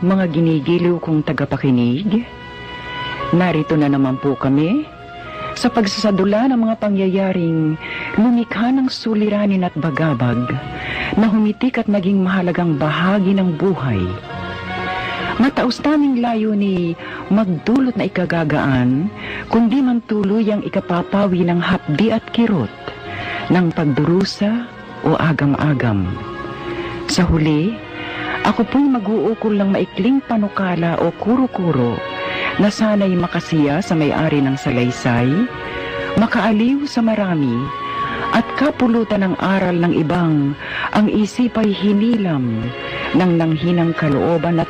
mga ginigiliw kong tagapakinig? Narito na naman po kami sa pagsasadula ng mga pangyayaring lumikha ng suliranin at bagabag na humitik at naging mahalagang bahagi ng buhay. Mataos naming layo ni magdulot na ikagagaan, kundi man tuluyang ikapapawi ng hapdi at kirot ng pagdurusa o agam-agam. Sa huli, ako po'y mag-uukol ng maikling panukala o kuro-kuro na sana'y makasiya sa may-ari ng salaysay, makaaliw sa marami, at kapulutan ng aral ng ibang ang isip ay hinilam ng nanghinang kalooban at